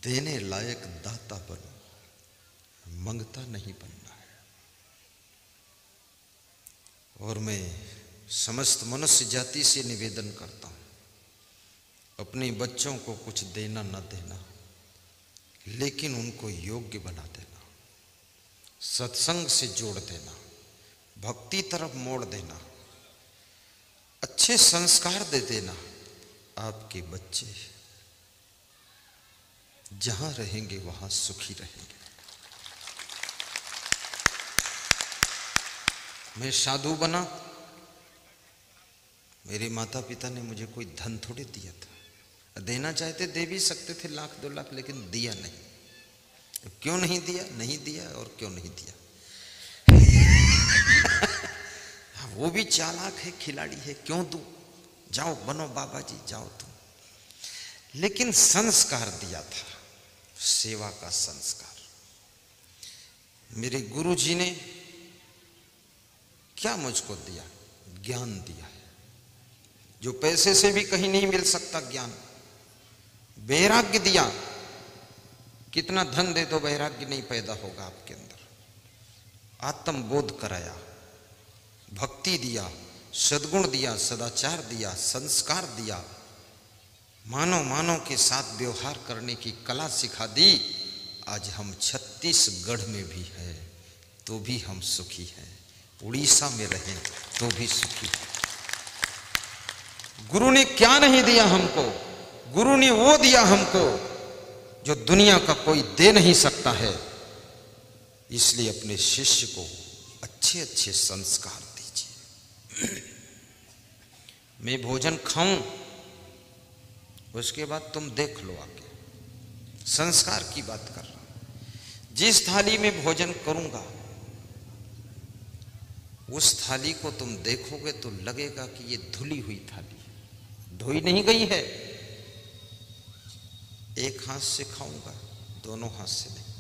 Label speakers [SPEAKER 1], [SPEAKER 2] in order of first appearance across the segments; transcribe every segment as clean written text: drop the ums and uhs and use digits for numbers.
[SPEAKER 1] देने लायक दाता बनो, मंगता नहीं बनना है। और मैं समस्त मनुष्य जाति से निवेदन करता हूं, अपने बच्चों को कुछ देना न देना, लेकिन उनको योग्य बना देना, सत्संग से जोड़ देना, भक्ति तरफ मोड़ देना, अच्छे संस्कार दे देना। आपके बच्चे जहां रहेंगे वहां सुखी रहेंगे। मैं साधु बना, मेरे माता पिता ने मुझे कोई धन थोड़े दिया था। देना चाहते दे भी सकते थे 1 लाख 2 लाख, लेकिन दिया नहीं। क्यों नहीं दिया? नहीं दिया। और क्यों नहीं दिया? वो भी चालाक है, खिलाड़ी है, क्यों दूं? जाओ बनो बाबा जी, जाओ तुम। लेकिन संस्कार दिया था, सेवा का संस्कार। मेरे गुरु जी ने क्या मुझको दिया? ज्ञान दिया है, जो पैसे से भी कहीं नहीं मिल सकता ज्ञान। वैराग्य दिया, कितना धन दे दो वैराग्य नहीं पैदा होगा आपके अंदर। आत्मबोध कराया, भक्ति दिया, सद्गुण दिया, सदाचार दिया, संस्कार दिया, मानव के साथ व्यवहार करने की कला सिखा दी। आज हम छत्तीसगढ़ में भी है तो भी हम सुखी हैं, उड़ीसा में रहें तो भी सुखी हैं। गुरु ने क्या नहीं दिया हमको? गुरु ने वो दिया हमको जो दुनिया का कोई दे नहीं सकता है। इसलिए अपने शिष्य को अच्छे अच्छे संस्कार दीजिए। मैं भोजन खाऊं, उसके बाद तुम देख लो आगे। संस्कार की बात कर रहा हूं। जिस थाली में भोजन करूंगा उस थाली को तुम देखोगे तो लगेगा कि ये धुली हुई थाली है, धोई नहीं गई है। एक हाथ से खाऊंगा, दोनों हाथ से नहीं।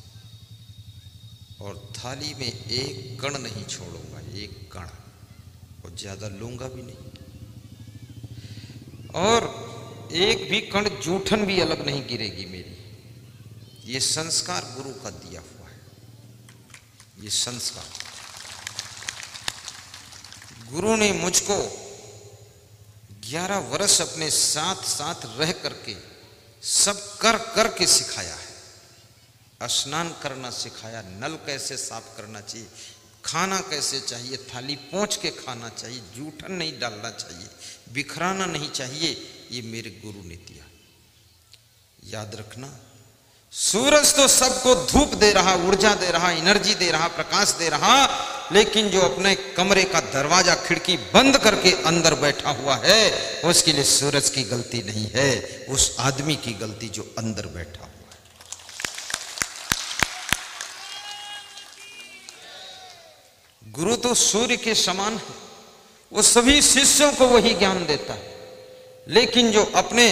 [SPEAKER 1] और थाली में एक कण नहीं छोड़ूंगा, एक कण, और ज्यादा लूंगा भी नहीं। और एक भी कण जूठन भी अलग नहीं गिरेगी मेरी। ये संस्कार गुरु का दिया हुआ है। ये संस्कार गुरु ने मुझको 11 वर्ष अपने साथ साथ रह करके सब कर करके सिखाया है। स्नान करना सिखाया, नल कैसे साफ करना चाहिए, खाना कैसे चाहिए, थाली पोंछ के खाना चाहिए, जूठन नहीं डालना चाहिए, बिखराना नहीं चाहिए। ये मेरे गुरु ने दिया। याद रखना, सूरज तो सबको धूप दे रहा, ऊर्जा दे रहा, एनर्जी दे रहा, प्रकाश दे रहा, लेकिन जो अपने कमरे का दरवाजा खिड़की बंद करके अंदर बैठा हुआ है, उसके लिए सूरज की गलती नहीं है, उस आदमी की गलती जो अंदर बैठा हुआ है। गुरु तो सूर्य के समान है, वो सभी शिष्यों को वही ज्ञान देता है। लेकिन जो अपने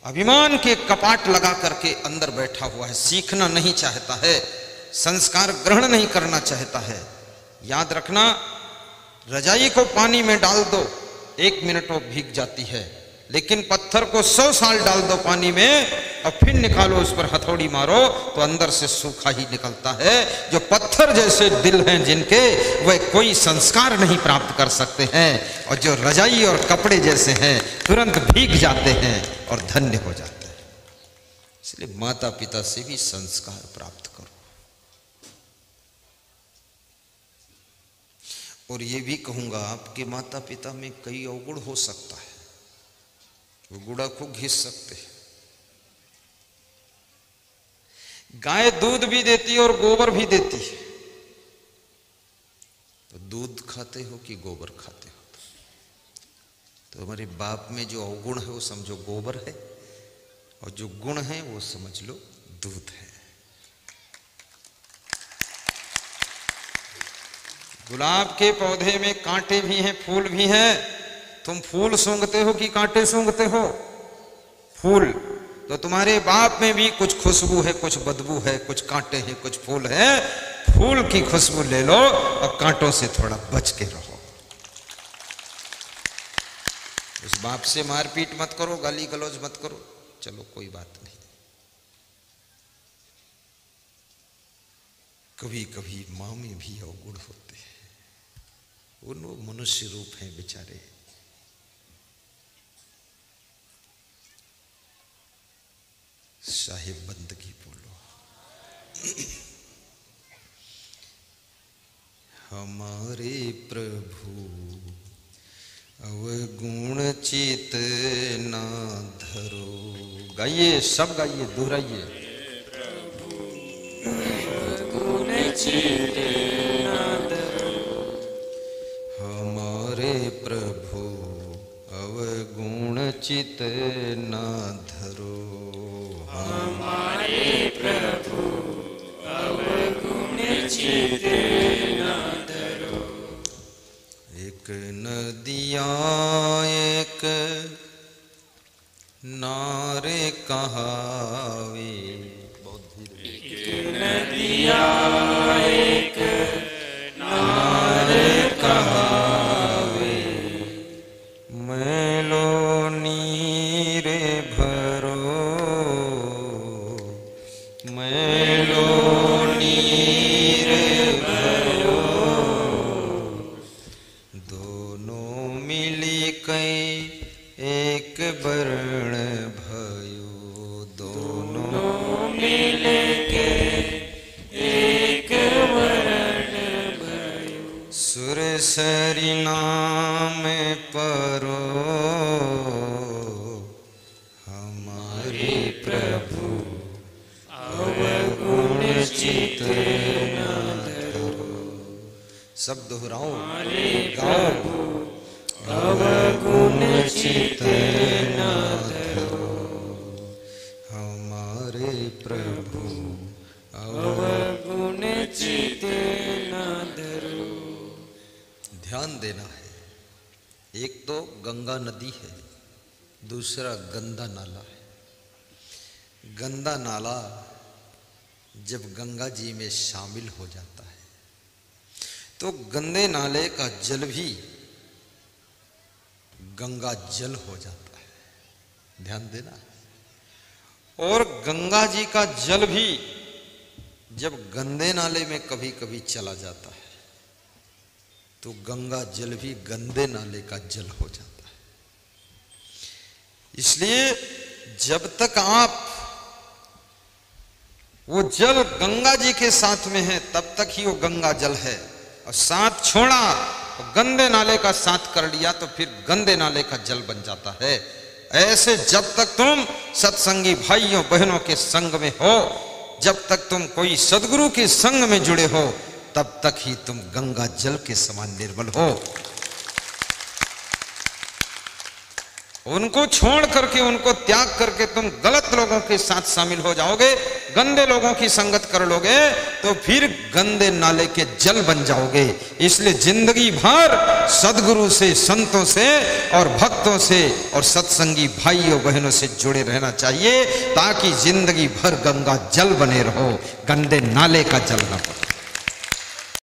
[SPEAKER 1] अभिमान के कपाट लगा करके अंदर बैठा हुआ है, सीखना नहीं चाहता है, संस्कार ग्रहण नहीं करना चाहता है, याद रखना, रजाई को पानी में डाल दो, 1 मिनट वो भीग जाती है, लेकिन पत्थर को 100 साल डाल दो पानी में और फिर निकालो, उस पर हथौड़ी मारो तो अंदर से सूखा ही निकलता है। जो पत्थर जैसे दिल हैं जिनके, वह कोई संस्कार नहीं प्राप्त कर सकते हैं, और जो रजाई और कपड़े जैसे हैं तुरंत भीग जाते हैं और धन्य हो जाते हैं। इसलिए माता पिता से भी संस्कार प्राप्त करो। और ये भी कहूंगा, आपके माता पिता में कई अवगुण हो सकता है, वो गुड़ा को घिस सकते हैं। गाय दूध भी देती है और गोबर भी देती है, तो दूध खाते हो कि गोबर खाते हो? तो हमारे बाप में जो अवगुण है वो समझो गोबर है, और जो गुण है वो समझ लो दूध है। गुलाब के पौधे में कांटे भी हैं, फूल भी हैं। तुम फूल सूंघते हो कि कांटे सूंघते हो? फूल। तो तुम्हारे बाप में भी कुछ खुशबू है, कुछ बदबू है, कुछ कांटे हैं, कुछ फूल है। फूल की खुशबू ले लो और कांटों से थोड़ा बच के रहो। उस बाप से मारपीट मत करो, गाली गलौज मत करो, चलो कोई बात नहीं। कभी कभी माँ में भी अवगुण होते हैं, वो मनुष्य रूप हैं बेचारे। साहिब बंदगी बोलो। हमारे प्रभु अवगुण चित ना धरो। गाइए, सब गाइए, दोहराइए।
[SPEAKER 2] अवगुण चित ना धरो।
[SPEAKER 1] हमारे प्रभु अवगुण चित ना धरो।
[SPEAKER 2] हमारे प्रभु अवगुण चित ना धरो।
[SPEAKER 1] एक नदिया एक नारे कहावे।
[SPEAKER 2] एक नदिया एक नारे कहावे।
[SPEAKER 1] मैलो नीरे भरो, मैलो नीरे भरो। दोनों मिली कई एक वर्ण भयो। दोनों
[SPEAKER 2] मिल के एक वर्ण भयो।
[SPEAKER 1] सुर सरी नाम परो। हमारे प्रभु
[SPEAKER 2] अवगुण चित ना धरो।
[SPEAKER 1] सब दोहराओ,
[SPEAKER 2] गाओ। अवगुण चित ना धरो।
[SPEAKER 1] हमारे प्रभु
[SPEAKER 2] अवगुण चित ना धरो।
[SPEAKER 1] ध्यान देना है। एक तो गंगा नदी है, दूसरा गंदा नाला है। गंदा नाला जब गंगा जी में शामिल हो जाता है तो गंदे नाले का जल भी गंगा जल हो जाता है। ध्यान देना। और गंगा जी का जल भी जब गंदे नाले में कभी कभी चला जाता है तो गंगा जल भी गंदे नाले का जल हो जाता है। इसलिए जब तक आप वो जल गंगा जी के साथ में है तब तक ही वो गंगा जल है, और साथ छोड़ा तो गंदे नाले का साथ कर लिया तो फिर गंदे नाले का जल बन जाता है। ऐसे जब तक तुम सत्संगी भाइयों बहनों के संग में हो, जब तक तुम कोई सदगुरु के संग में जुड़े हो, तब तक ही तुम गंगा जल के समान निर्मल हो। उनको छोड़ करके, उनको त्याग करके तुम गलत लोगों के साथ शामिल हो जाओगे, गंदे लोगों की संगत कर लोगे तो फिर गंदे नाले के जल बन जाओगे। इसलिए जिंदगी भर सदगुरु से, संतों से और भक्तों से और सत्संगी भाइयों बहनों से जुड़े रहना चाहिए, ताकि जिंदगी भर गंगा जल बने रहो, गंदे नाले का जल न बने।